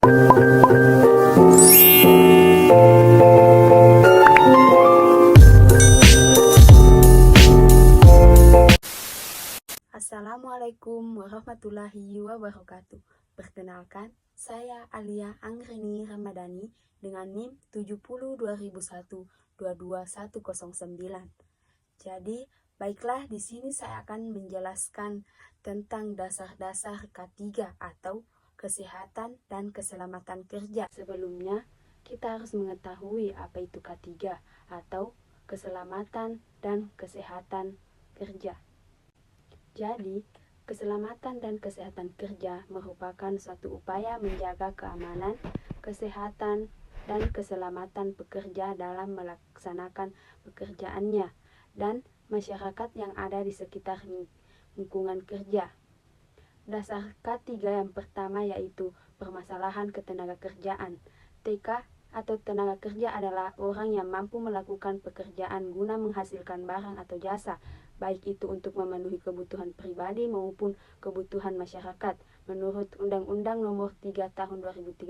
Assalamualaikum warahmatullahi wabarakatuh. Perkenalkan, saya Alia Anggreni Ramadhani dengan NIM 7020122109. Jadi, baiklah, di sini saya akan menjelaskan tentang dasar-dasar K3 atau kesehatan dan keselamatan kerja. Sebelumnya, kita harus mengetahui apa itu K3 atau keselamatan dan kesehatan kerja. Jadi, keselamatan dan kesehatan kerja merupakan suatu upaya menjaga keamanan, kesehatan, dan keselamatan pekerja dalam melaksanakan pekerjaannya dan masyarakat yang ada di sekitar lingkungan kerja. Dasar K3 yang pertama yaitu permasalahan ketenagakerjaan. TK atau tenaga kerja adalah orang yang mampu melakukan pekerjaan guna menghasilkan barang atau jasa, baik itu untuk memenuhi kebutuhan pribadi maupun kebutuhan masyarakat. Menurut Undang-Undang Nomor 3 Tahun 2013,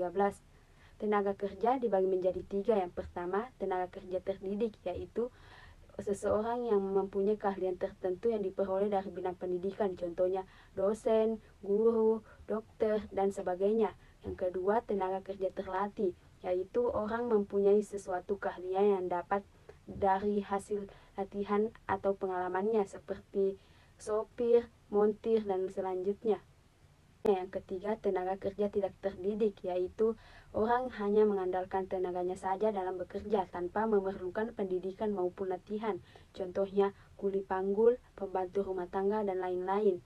tenaga kerja dibagi menjadi 3. Yang pertama, tenaga kerja terdidik, yaitu seseorang yang mempunyai keahlian tertentu yang diperoleh dari bidang pendidikan, contohnya dosen, guru, dokter, dan sebagainya. Yang kedua, tenaga kerja terlatih, yaitu orang mempunyai sesuatu keahlian yang dapat dari hasil latihan atau pengalamannya, seperti sopir, montir, dan selanjutnya. Yang ketiga, tenaga kerja tidak terdidik, yaitu orang hanya mengandalkan tenaganya saja dalam bekerja tanpa memerlukan pendidikan maupun latihan, contohnya kuli panggul, pembantu rumah tangga, dan lain-lain.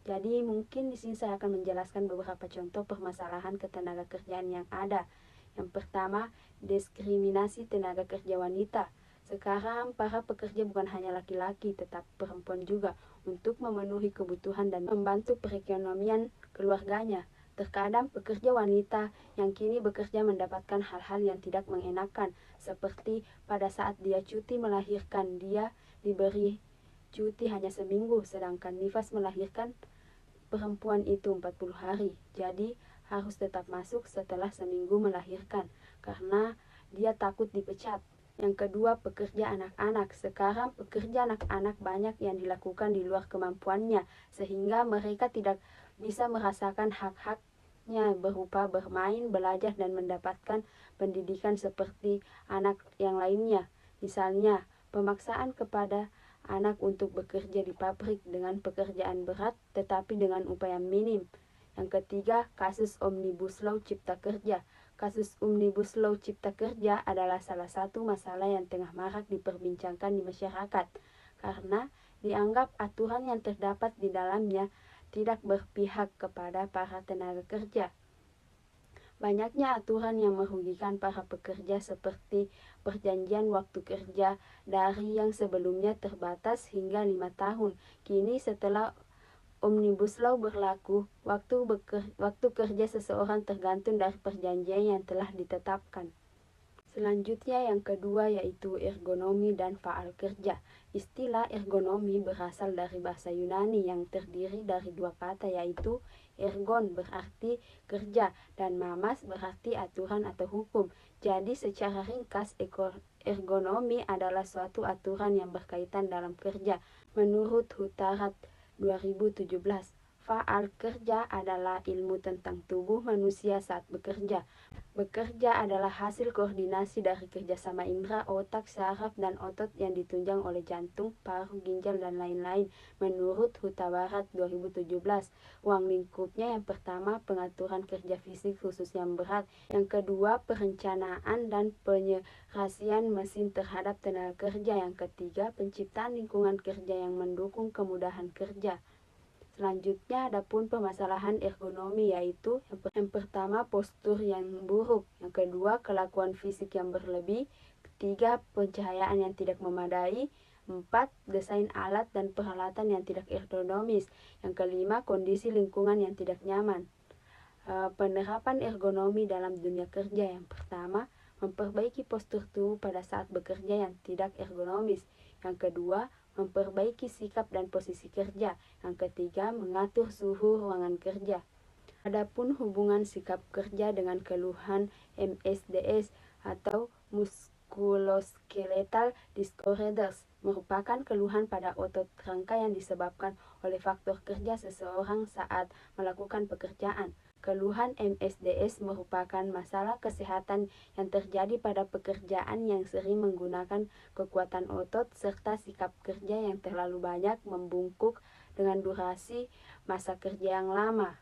Jadi mungkin di sini saya akan menjelaskan beberapa contoh permasalahan ketenaga kerjaan yang ada. Yang pertama, diskriminasi tenaga kerja wanita. Sekarang para pekerja bukan hanya laki-laki, tetapi perempuan juga, untuk memenuhi kebutuhan dan membantu perekonomian keluarganya. Terkadang pekerja wanita yang kini bekerja mendapatkan hal-hal yang tidak mengenakan, seperti pada saat dia cuti melahirkan, dia diberi cuti hanya seminggu, sedangkan nifas melahirkan perempuan itu 40 hari. Jadi harus tetap masuk setelah seminggu melahirkan, karena dia takut dipecat. Yang kedua, pekerja anak-anak. Sekarang pekerja anak-anak banyak yang dilakukan di luar kemampuannya, sehingga mereka tidak bisa merasakan hak-haknya berupa bermain, belajar, dan mendapatkan pendidikan seperti anak yang lainnya. Misalnya, pemaksaan kepada anak untuk bekerja di pabrik dengan pekerjaan berat tetapi dengan upaya minim. Yang ketiga, kasus Omnibus Law Cipta Kerja. Kasus Omnibus Law Cipta Kerja adalah salah satu masalah yang tengah marak diperbincangkan di masyarakat, karena dianggap aturan yang terdapat di dalamnya tidak berpihak kepada para tenaga kerja. Banyaknya aturan yang merugikan para pekerja, seperti perjanjian waktu kerja dari yang sebelumnya terbatas hingga 5 tahun. Kini setelah Omnibus Law berlaku, waktu kerja seseorang tergantung dari perjanjian yang telah ditetapkan. Selanjutnya yang kedua yaitu ergonomi dan faal kerja. Istilah ergonomi berasal dari bahasa Yunani yang terdiri dari dua kata, yaitu ergon berarti kerja dan mamas berarti aturan atau hukum. Jadi secara ringkas, ergonomi adalah suatu aturan yang berkaitan dalam kerja. Menurut Hutarat 2017, faal kerja adalah ilmu tentang tubuh manusia saat bekerja. Bekerja adalah hasil koordinasi dari kerjasama indera, otak, saraf, dan otot yang ditunjang oleh jantung, paru, ginjal, dan lain-lain. Menurut Huta Barat 2017, ruang lingkupnya yang pertama pengaturan kerja fisik khusus yang berat, yang kedua perencanaan dan penyerasian mesin terhadap tenaga kerja, yang ketiga penciptaan lingkungan kerja yang mendukung kemudahan kerja. Selanjutnya adapun permasalahan ergonomi, yaitu yang pertama postur yang buruk, yang kedua kelakuan fisik yang berlebih, ketiga pencahayaan yang tidak memadai, 4 desain alat dan peralatan yang tidak ergonomis, yang kelima kondisi lingkungan yang tidak nyaman. Penerapan ergonomi dalam dunia kerja, yang pertama memperbaiki postur tubuh pada saat bekerja yang tidak ergonomis, yang kedua memperbaiki sikap dan posisi kerja, yang ketiga mengatur suhu ruangan kerja. Adapun hubungan sikap kerja dengan keluhan MSDS atau musculoskeletal disorders merupakan keluhan pada otot rangka yang disebabkan oleh faktor kerja seseorang saat melakukan pekerjaan. Keluhan MSDS merupakan masalah kesehatan yang terjadi pada pekerjaan yang sering menggunakan kekuatan otot serta sikap kerja yang terlalu banyak membungkuk dengan durasi masa kerja yang lama.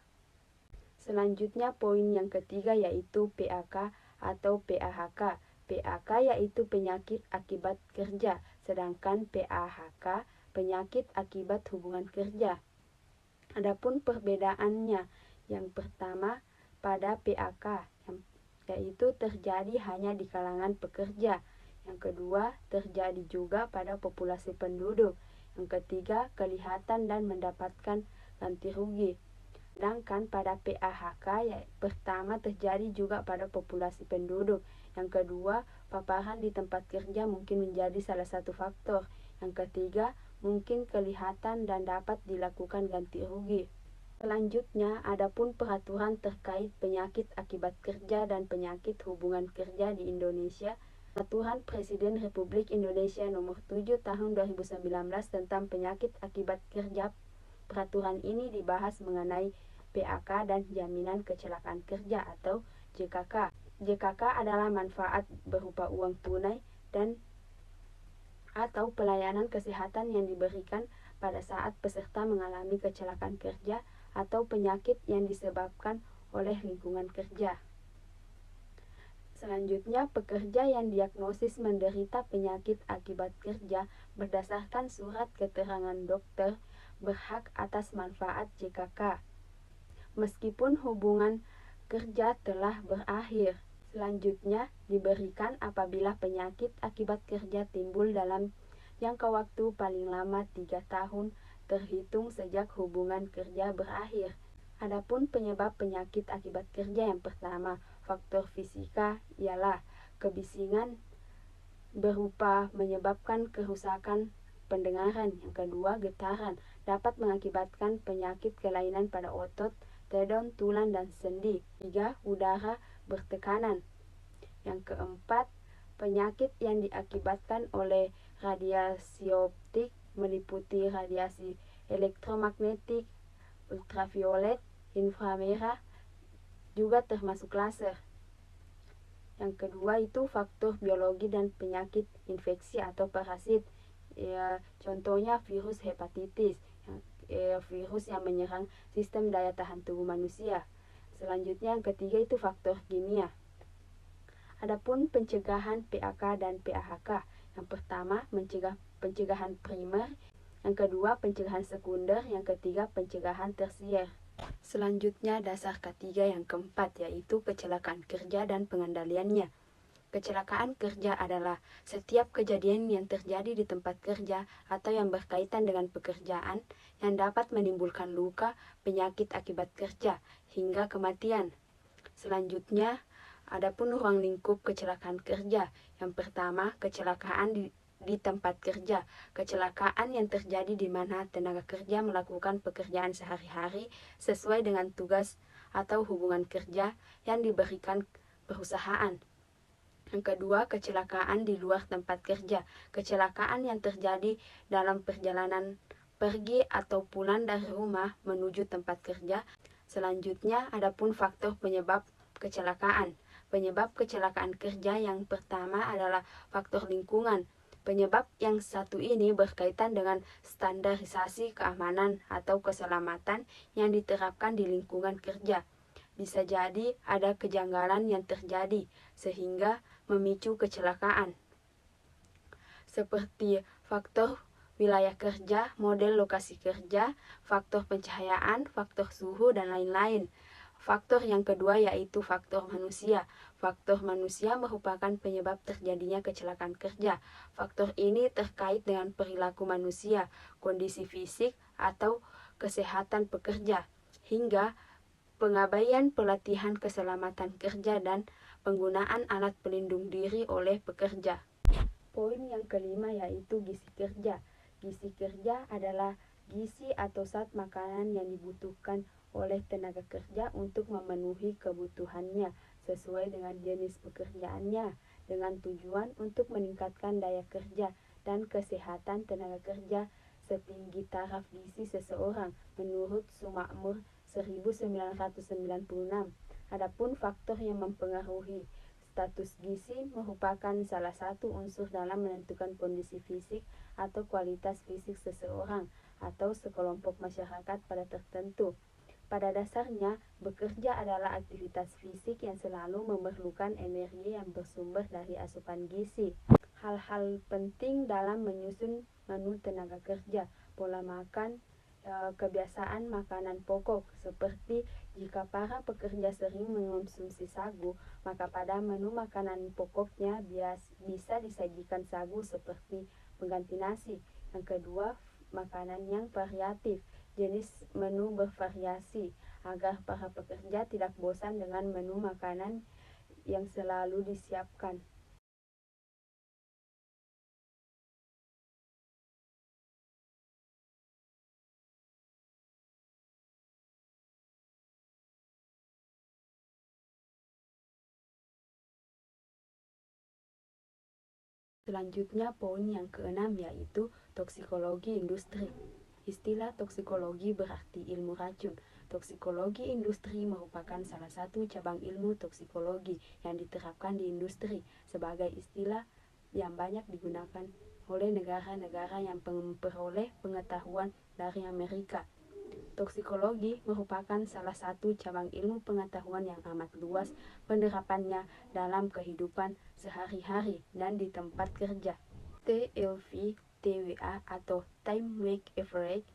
Selanjutnya poin yang ketiga yaitu PAK atau PAHK. PAK yaitu penyakit akibat kerja, sedangkan PAHK penyakit akibat hubungan kerja. Adapun perbedaannya, yang pertama pada PAK yaitu terjadi hanya di kalangan pekerja. Yang kedua, terjadi juga pada populasi penduduk. Yang ketiga, kelihatan dan mendapatkan ganti rugi. Sedangkan pada PAHK pertama terjadi juga pada populasi penduduk. Yang kedua, paparan di tempat kerja mungkin menjadi salah satu faktor. Yang ketiga, mungkin kelihatan dan dapat dilakukan ganti rugi. Selanjutnya, adapun peraturan terkait penyakit akibat kerja dan penyakit hubungan kerja di Indonesia. Peraturan Presiden Republik Indonesia Nomor 7 Tahun 2019 tentang penyakit akibat kerja. Peraturan ini dibahas mengenai PAK dan jaminan kecelakaan kerja atau JKK. JKK adalah manfaat berupa uang tunai dan atau pelayanan kesehatan yang diberikan pada saat peserta mengalami kecelakaan kerja atau penyakit yang disebabkan oleh lingkungan kerja. Selanjutnya, pekerja yang diagnosis menderita penyakit akibat kerja berdasarkan surat keterangan dokter berhak atas manfaat JKK meskipun hubungan kerja telah berakhir. Selanjutnya diberikan apabila penyakit akibat kerja timbul dalam jangka waktu paling lama 3 tahun terhitung sejak hubungan kerja berakhir. Adapun penyebab penyakit akibat kerja yang pertama, faktor fisika ialah kebisingan berupa menyebabkan kerusakan pendengaran. Yang kedua, getaran dapat mengakibatkan penyakit kelainan pada otot, tendon, tulang, dan sendi. 3. Udara bertekanan. Yang keempat, penyakit yang diakibatkan oleh radiasi optik meliputi radiasi elektromagnetik, ultraviolet, inframerah, juga termasuk laser. Yang kedua itu faktor biologi dan penyakit infeksi atau parasit. Contohnya virus hepatitis, virus yang menyerang sistem daya tahan tubuh manusia. Selanjutnya yang ketiga itu faktor kimia. Adapun pencegahan PAK dan PAHK. Yang pertama pencegahan primer, yang kedua pencegahan sekunder, yang ketiga pencegahan tersier. Selanjutnya dasar ketiga yang keempat yaitu kecelakaan kerja dan pengendaliannya. Kecelakaan kerja adalah setiap kejadian yang terjadi di tempat kerja atau yang berkaitan dengan pekerjaan yang dapat menimbulkan luka, penyakit akibat kerja, hingga kematian. Selanjutnya, adapun ruang lingkup kecelakaan kerja. Yang pertama, kecelakaan di tempat kerja. Kecelakaan yang terjadi di mana tenaga kerja melakukan pekerjaan sehari-hari sesuai dengan tugas atau hubungan kerja yang diberikan perusahaan. Yang kedua, kecelakaan di luar tempat kerja. Kecelakaan yang terjadi dalam perjalanan pergi atau pulang dari rumah menuju tempat kerja. Selanjutnya, adapun faktor penyebab kecelakaan. Penyebab kecelakaan kerja yang pertama adalah faktor lingkungan. Penyebab yang satu ini berkaitan dengan standarisasi keamanan atau keselamatan yang diterapkan di lingkungan kerja. Bisa jadi ada kejanggalan yang terjadi sehingga memicu kecelakaan. Seperti faktor wilayah kerja, model lokasi kerja, faktor pencahayaan, faktor suhu, dan lain-lain. Faktor yang kedua yaitu faktor manusia. Faktor manusia merupakan penyebab terjadinya kecelakaan kerja. Faktor ini terkait dengan perilaku manusia, kondisi fisik, atau kesehatan pekerja, hingga pengabaian pelatihan keselamatan kerja dan penggunaan alat pelindung diri oleh pekerja. Poin yang kelima yaitu gizi kerja. Gizi kerja adalah gizi atau zat makanan yang dibutuhkan oleh tenaga kerja untuk memenuhi kebutuhannya sesuai dengan jenis pekerjaannya, dengan tujuan untuk meningkatkan daya kerja dan kesehatan tenaga kerja setinggi taraf gizi seseorang menurut Sumakmur 1996. Adapun faktor yang mempengaruhi status gizi merupakan salah satu unsur dalam menentukan kondisi fisik atau kualitas fisik seseorang atau sekelompok masyarakat pada tertentu. Pada dasarnya, bekerja adalah aktivitas fisik yang selalu memerlukan energi yang bersumber dari asupan gizi. Hal-hal penting dalam menyusun menu tenaga kerja, pola makan, kebiasaan makanan pokok, seperti jika para pekerja sering mengonsumsi sagu, maka pada menu makanan pokoknya bisa disajikan sagu seperti pengganti nasi. Yang kedua, makanan yang variatif, jenis menu bervariasi, agar para pekerja tidak bosan dengan menu makanan yang selalu disiapkan. Selanjutnya poin yang keenam yaitu toksikologi industri. Istilah toksikologi berarti ilmu racun. Toksikologi industri merupakan salah satu cabang ilmu toksikologi yang diterapkan di industri sebagai istilah yang banyak digunakan oleh negara-negara yang memperoleh pengetahuan dari Amerika. Toksikologi merupakan salah satu cabang ilmu pengetahuan yang amat luas penerapannya dalam kehidupan sehari-hari dan di tempat kerja. TLV, TWA atau Time Weight Average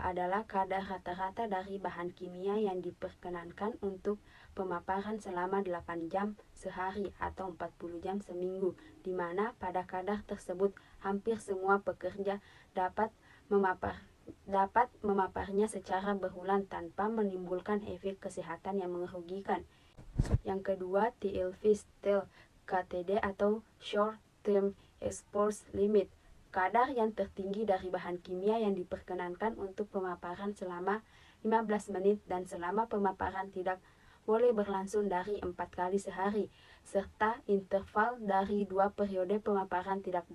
adalah kadar rata-rata dari bahan kimia yang diperkenankan untuk pemaparan selama 8 jam sehari atau 40 jam seminggu, di mana pada kadar tersebut hampir semua pekerja dapat memaparnya secara berulang tanpa menimbulkan efek kesehatan yang merugikan. Yang kedua, TLV Steel KTD atau Short Term Exposure Limit, kadar yang tertinggi dari bahan kimia yang diperkenankan untuk pemaparan selama 15 menit dan selama pemaparan tidak boleh berlangsung dari 4 kali sehari, serta interval dari 2 periode pemaparan tidak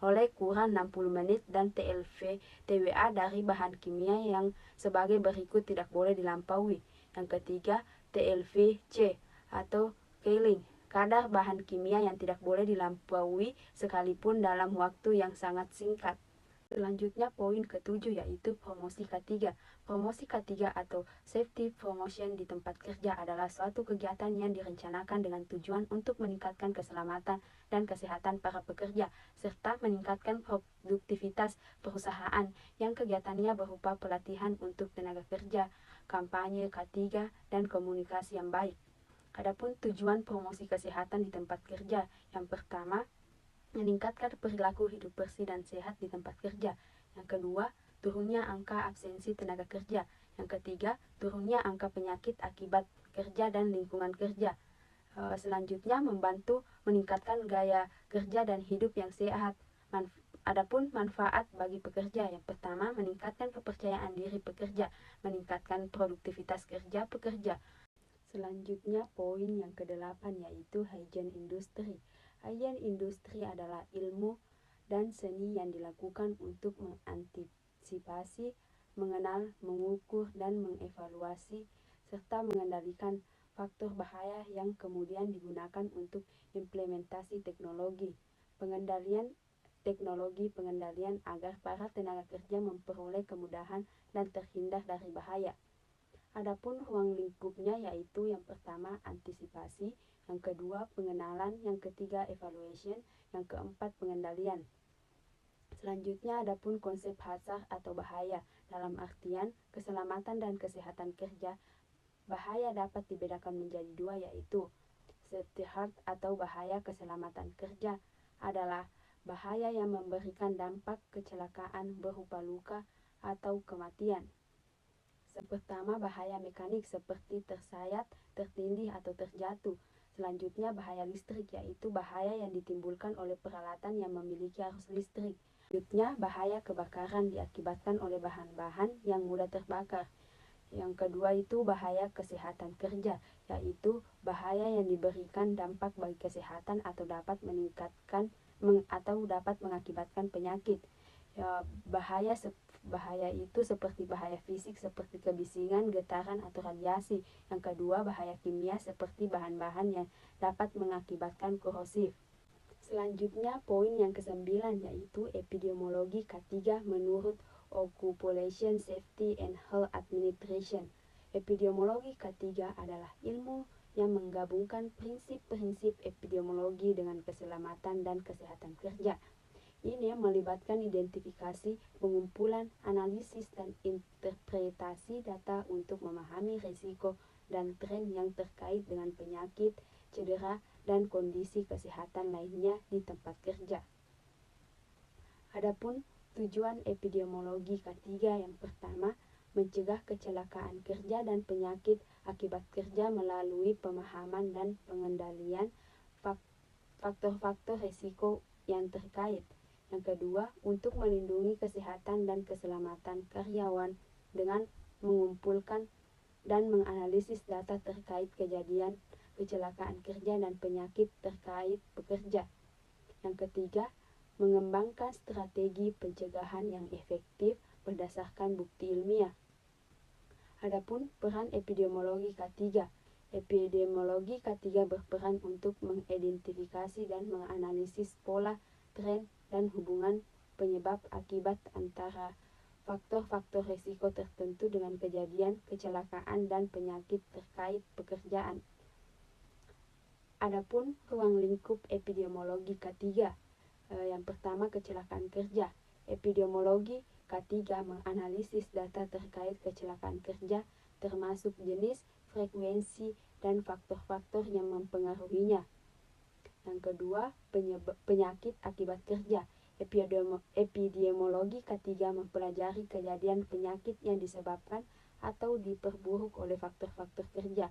oleh kurang 60 menit, dan TLV TWA dari bahan kimia yang sebagai berikut tidak boleh dilampaui. Yang ketiga, TLV-C atau Killing, kadar bahan kimia yang tidak boleh dilampaui sekalipun dalam waktu yang sangat singkat. Selanjutnya poin ketujuh yaitu promosi K3. Promosi K3 atau Safety Promotion di tempat kerja adalah suatu kegiatan yang direncanakan dengan tujuan untuk meningkatkan keselamatan dan kesehatan para pekerja, serta meningkatkan produktivitas perusahaan yang kegiatannya berupa pelatihan untuk tenaga kerja, kampanye K3, dan komunikasi yang baik. Adapun tujuan promosi kesehatan di tempat kerja, yang pertama, meningkatkan perilaku hidup bersih dan sehat di tempat kerja. Yang kedua, turunnya angka absensi tenaga kerja. Yang ketiga, turunnya angka penyakit akibat kerja dan lingkungan kerja. Selanjutnya, membantu meningkatkan gaya kerja dan hidup yang sehat. Adapun manfaat bagi pekerja, yang pertama, meningkatkan kepercayaan diri pekerja, meningkatkan produktivitas kerja pekerja. Selanjutnya poin yang kedelapan yaitu hygiene industri. Hygiene industri adalah ilmu dan seni yang dilakukan untuk mengantisipasi, mengenal, mengukur, dan mengevaluasi serta mengendalikan faktor bahaya yang kemudian digunakan untuk implementasi teknologi pengendalian agar para tenaga kerja memperoleh kemudahan dan terhindar dari bahaya. Adapun ruang lingkupnya yaitu yang pertama antisipasi, yang kedua pengenalan, yang ketiga evaluation, yang keempat pengendalian. Selanjutnya adapun konsep hazard atau bahaya dalam artian keselamatan dan kesehatan kerja. Bahaya dapat dibedakan menjadi dua yaitu safety hazard atau bahaya keselamatan kerja adalah bahaya yang memberikan dampak kecelakaan berupa luka atau kematian. Pertama, bahaya mekanik seperti tersayat, tertindih, atau terjatuh. Selanjutnya, bahaya listrik, yaitu bahaya yang ditimbulkan oleh peralatan yang memiliki arus listrik. Selanjutnya, bahaya kebakaran diakibatkan oleh bahan-bahan yang mudah terbakar. Yang kedua itu bahaya kesehatan kerja, yaitu bahaya yang diberikan dampak bagi kesehatan atau dapat dapat mengakibatkan penyakit. Ya, bahaya itu seperti bahaya fisik seperti kebisingan, getaran atau radiasi. Yang kedua bahaya kimia seperti bahan-bahan yang dapat mengakibatkan korosif. Selanjutnya poin yang ke-9 yaitu epidemiologi K3 menurut Occupational Safety and Health Administration. Epidemiologi K3 adalah ilmu yang menggabungkan prinsip-prinsip epidemiologi dengan keselamatan dan kesehatan kerja. Ini melibatkan identifikasi, pengumpulan, analisis, dan interpretasi data untuk memahami risiko dan tren yang terkait dengan penyakit, cedera, dan kondisi kesehatan lainnya di tempat kerja. Adapun tujuan epidemiologi K3 yang pertama, mencegah kecelakaan kerja dan penyakit akibat kerja melalui pemahaman dan pengendalian faktor-faktor risiko yang terkait. Yang kedua, untuk melindungi kesehatan dan keselamatan karyawan dengan mengumpulkan dan menganalisis data terkait kejadian kecelakaan kerja dan penyakit terkait pekerja. Yang ketiga, mengembangkan strategi pencegahan yang efektif berdasarkan bukti ilmiah. Adapun peran epidemiologi K3. Epidemiologi K3 berperan untuk mengidentifikasi dan menganalisis pola, tren, dan hubungan penyebab akibat antara faktor-faktor risiko tertentu dengan kejadian kecelakaan dan penyakit terkait pekerjaan. Adapun ruang lingkup epidemiologi K3. Yang pertama, kecelakaan kerja. Epidemiologi K3 menganalisis data terkait kecelakaan kerja termasuk jenis, frekuensi, dan faktor-faktor yang mempengaruhinya. Yang kedua, penyakit akibat kerja. Epidemiologi K3 mempelajari kejadian penyakit yang disebabkan atau diperburuk oleh faktor-faktor kerja.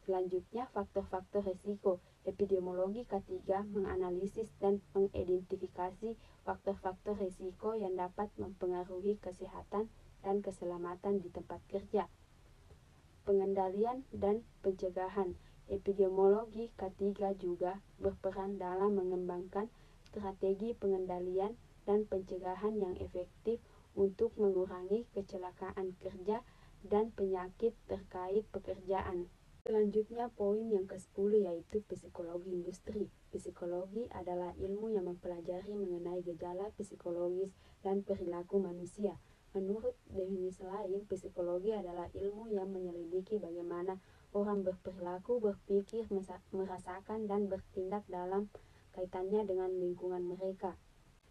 Selanjutnya, faktor-faktor risiko. Epidemiologi K3 menganalisis dan mengidentifikasi faktor-faktor risiko yang dapat mempengaruhi kesehatan dan keselamatan di tempat kerja. Pengendalian dan pencegahan. Epidemiologi K3 juga berperan dalam mengembangkan strategi pengendalian dan pencegahan yang efektif untuk mengurangi kecelakaan kerja dan penyakit terkait pekerjaan. Selanjutnya poin yang ke-10 yaitu psikologi industri. Psikologi adalah ilmu yang mempelajari mengenai gejala psikologis dan perilaku manusia. Menurut definisi lain, psikologi adalah ilmu yang menyelidiki bagaimana orang berperilaku, berpikir, merasakan, dan bertindak dalam kaitannya dengan lingkungan mereka.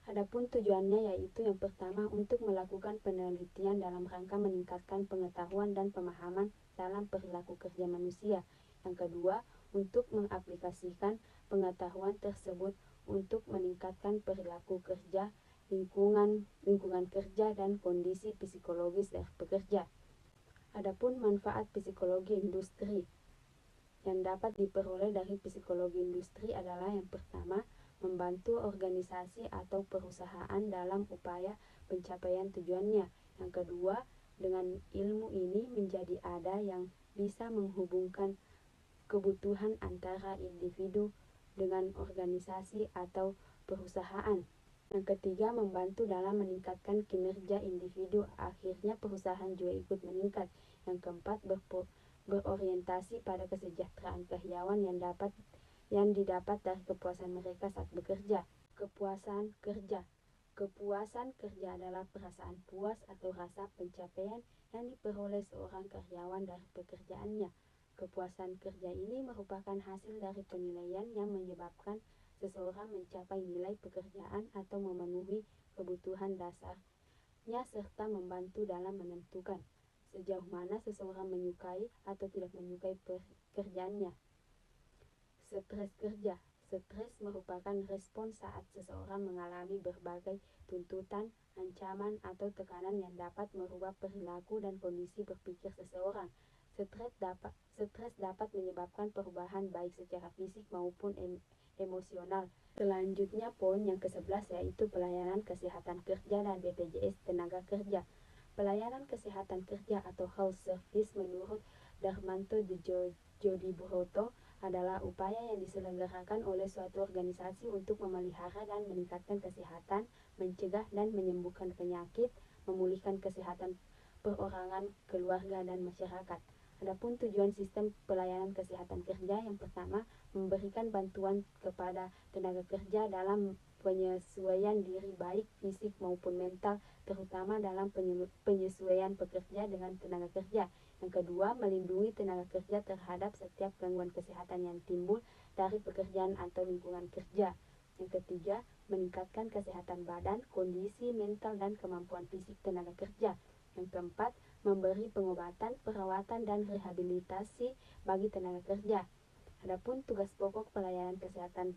Adapun tujuannya yaitu yang pertama untuk melakukan penelitian dalam rangka meningkatkan pengetahuan dan pemahaman dalam perilaku kerja manusia. Yang kedua, untuk mengaplikasikan pengetahuan tersebut untuk meningkatkan perilaku kerja, lingkungan kerja, dan kondisi psikologis dari pekerja. Adapun manfaat psikologi industri yang dapat diperoleh dari psikologi industri adalah yang pertama, membantu organisasi atau perusahaan dalam upaya pencapaian tujuannya. Yang kedua, dengan ilmu ini menjadi ada yang bisa menghubungkan kebutuhan antara individu dengan organisasi atau perusahaan. Yang ketiga, membantu dalam meningkatkan kinerja individu, akhirnya perusahaan juga ikut meningkat. Yang keempat, berorientasi pada kesejahteraan karyawan yang didapat dari kepuasan mereka saat bekerja. Kepuasan kerja. Kepuasan kerja adalah perasaan puas atau rasa pencapaian yang diperoleh seorang karyawan dari pekerjaannya. Kepuasan kerja ini merupakan hasil dari penilaian yang menyebabkan seseorang mencapai nilai pekerjaan atau memenuhi kebutuhan dasarnya serta membantu dalam menentukan sejauh mana seseorang menyukai atau tidak menyukai pekerjaannya. Stres kerja. Stres merupakan respons saat seseorang mengalami berbagai tuntutan, ancaman, atau tekanan yang dapat merubah perilaku dan kondisi berpikir seseorang. Stres dapat menyebabkan perubahan baik secara fisik maupun emosional. Selanjutnya poin yang ke-11 yaitu pelayanan kesehatan kerja dan BPJS tenaga kerja. Pelayanan kesehatan kerja atau health service menurut Darmanto Djodibroto adalah upaya yang diselenggarakan oleh suatu organisasi untuk memelihara dan meningkatkan kesehatan, mencegah dan menyembuhkan penyakit, memulihkan kesehatan perorangan, keluarga, dan masyarakat. Adapun tujuan sistem pelayanan kesehatan kerja yang pertama, memberikan bantuan kepada tenaga kerja dalam penyesuaian diri baik fisik maupun mental, terutama dalam penyesuaian pekerja dengan tenaga kerja. Yang kedua, melindungi tenaga kerja terhadap setiap gangguan kesehatan yang timbul dari pekerjaan atau lingkungan kerja. Yang ketiga, meningkatkan kesehatan badan, kondisi mental, dan kemampuan fisik tenaga kerja. Yang keempat, memberi pengobatan, perawatan, dan rehabilitasi bagi tenaga kerja. Adapun tugas pokok pelayanan kesehatan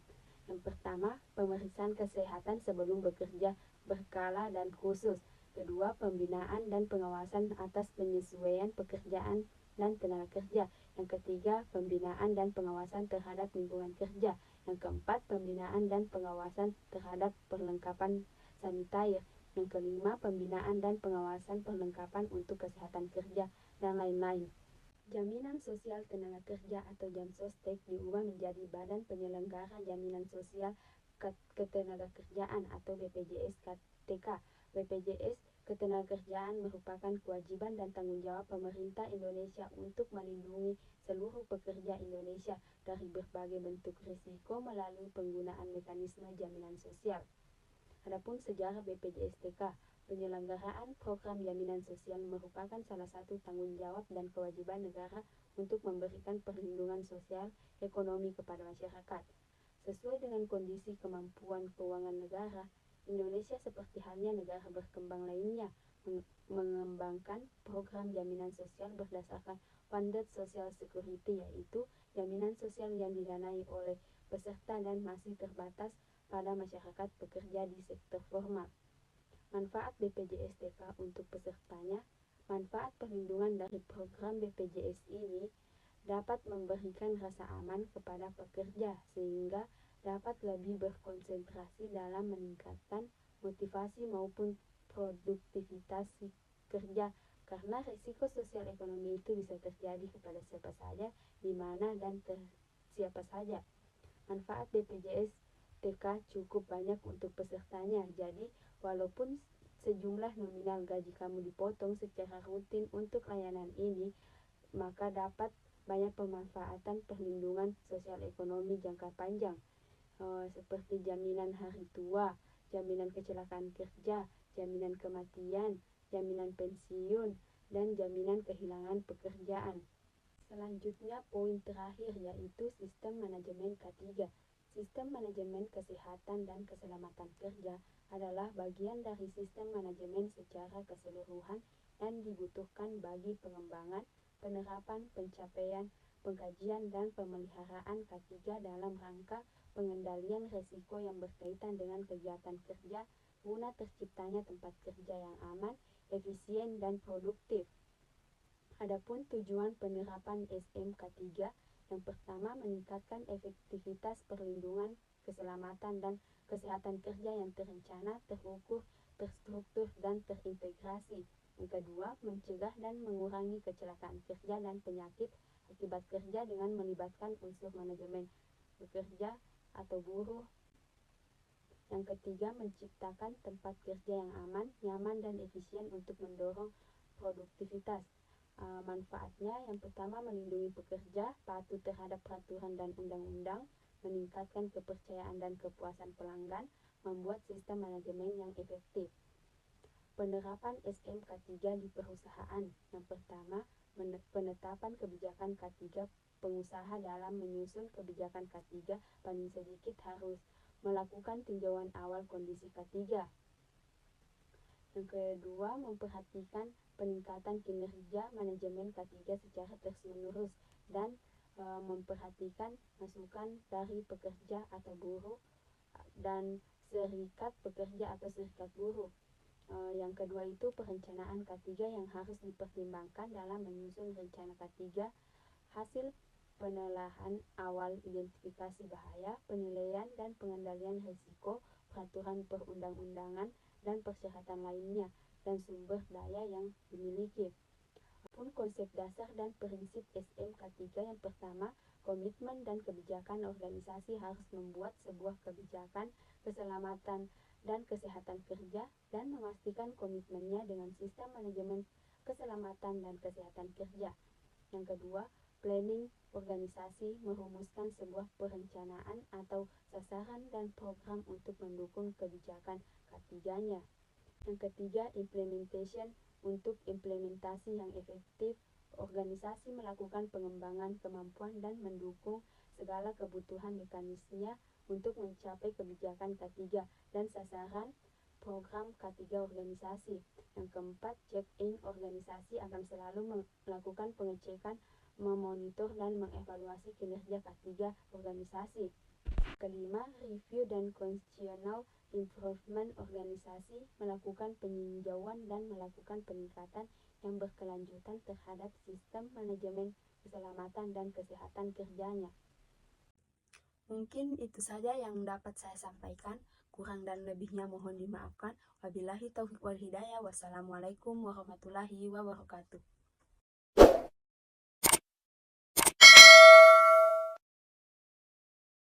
yang pertama, pemeriksaan kesehatan sebelum bekerja berkala dan khusus. Kedua, pembinaan dan pengawasan atas penyesuaian pekerjaan dan tenaga kerja. Yang ketiga, pembinaan dan pengawasan terhadap lingkungan kerja. Yang keempat, pembinaan dan pengawasan terhadap perlengkapan sanitasi. Yang kelima, pembinaan dan pengawasan perlengkapan untuk kesehatan kerja, dan lain-lain. Jaminan Sosial Tenaga Kerja atau Jamsostek diubah menjadi Badan Penyelenggara Jaminan Sosial Ketenagakerjaan atau BPJS KTK. BPJS Ketenagakerjaan merupakan kewajiban dan tanggung jawab pemerintah Indonesia untuk melindungi seluruh pekerja Indonesia dari berbagai bentuk risiko melalui penggunaan mekanisme jaminan sosial. Adapun sejarah BPJS-TK, penyelenggaraan program jaminan sosial merupakan salah satu tanggung jawab dan kewajiban negara untuk memberikan perlindungan sosial ekonomi kepada masyarakat. Sesuai dengan kondisi kemampuan keuangan negara, Indonesia seperti halnya negara berkembang lainnya mengembangkan program jaminan sosial berdasarkan Funded Social Security, yaitu jaminan sosial yang didanai oleh peserta dan masih terbatas pada masyarakat pekerja di sektor formal. Manfaat BPJS-TK untuk pesertanya. Manfaat perlindungan dari program BPJS ini dapat memberikan rasa aman kepada pekerja sehingga dapat lebih berkonsentrasi dalam meningkatkan motivasi maupun produktivitas kerja, karena risiko sosial ekonomi itu bisa terjadi kepada siapa saja, di mana dan siapa saja. Manfaat BPJS TK cukup banyak untuk pesertanya, jadi walaupun sejumlah nominal gaji kamu dipotong secara rutin untuk layanan ini, maka dapat banyak pemanfaatan perlindungan sosial ekonomi jangka panjang, seperti jaminan hari tua, jaminan kecelakaan kerja, jaminan kematian, jaminan pensiun, dan jaminan kehilangan pekerjaan. Selanjutnya, poin terakhir yaitu sistem manajemen K3. Sistem manajemen kesehatan dan keselamatan kerja adalah bagian dari sistem manajemen secara keseluruhan yang dibutuhkan bagi pengembangan, penerapan, pencapaian, pengkajian, dan pemeliharaan K3 dalam rangka pengendalian risiko yang berkaitan dengan kegiatan kerja guna terciptanya tempat kerja yang aman, efisien, dan produktif. Adapun tujuan penerapan SMK3, yang pertama, meningkatkan efektivitas perlindungan, keselamatan, dan kesehatan kerja yang terencana, terukur, terstruktur, dan terintegrasi. Yang kedua, mencegah dan mengurangi kecelakaan kerja dan penyakit akibat kerja dengan melibatkan unsur manajemen bekerja atau buruh. Yang ketiga, menciptakan tempat kerja yang aman, nyaman, dan efisien untuk mendorong produktivitas. Manfaatnya, yang pertama, melindungi pekerja, patuh terhadap peraturan dan undang-undang, meningkatkan kepercayaan dan kepuasan pelanggan, membuat sistem manajemen yang efektif. Penerapan SMK3 di perusahaan. Yang pertama, penetapan kebijakan K3. Pengusaha dalam menyusun kebijakan K3 paling sedikit harus melakukan tinjauan awal kondisi K3. Yang kedua, memperhatikan peningkatan kinerja manajemen K3 secara terus-menerus dan memperhatikan masukan dari pekerja atau buruh dan serikat pekerja atau serikat buruh. Yang kedua itu perencanaan K3 yang harus dipertimbangkan dalam menyusun rencana K3, hasil penelahan awal identifikasi bahaya, penilaian dan pengendalian risiko, peraturan perundang-undangan, dan persyaratan lainnya, dan sumber daya yang dimiliki. Pun konsep dasar dan prinsip SMK3 yang pertama, komitmen dan kebijakan organisasi harus membuat sebuah kebijakan keselamatan dan kesehatan kerja dan memastikan komitmennya dengan sistem manajemen keselamatan dan kesehatan kerja. Yang kedua, planning organisasi merumuskan sebuah perencanaan atau sasaran dan program untuk mendukung kebijakan ketiganya. Yang ketiga, implementation. Untuk implementasi yang efektif, organisasi melakukan pengembangan kemampuan dan mendukung segala kebutuhan mekanismenya untuk mencapai kebijakan K3 dan sasaran program K3 organisasi. Yang keempat, check-in. Organisasi akan selalu melakukan pengecekan, memonitor dan mengevaluasi kinerja K3 organisasi. Kelima, review dan continual improvement. Organisasi melakukan peninjauan dan melakukan peningkatan yang berkelanjutan terhadap sistem manajemen keselamatan dan kesehatan kerjanya. Mungkin itu saja yang dapat saya sampaikan. Kurang dan lebihnya mohon dimaafkan. Wabillahi taufiq wal hidayah. Wassalamualaikum warahmatullahi wabarakatuh.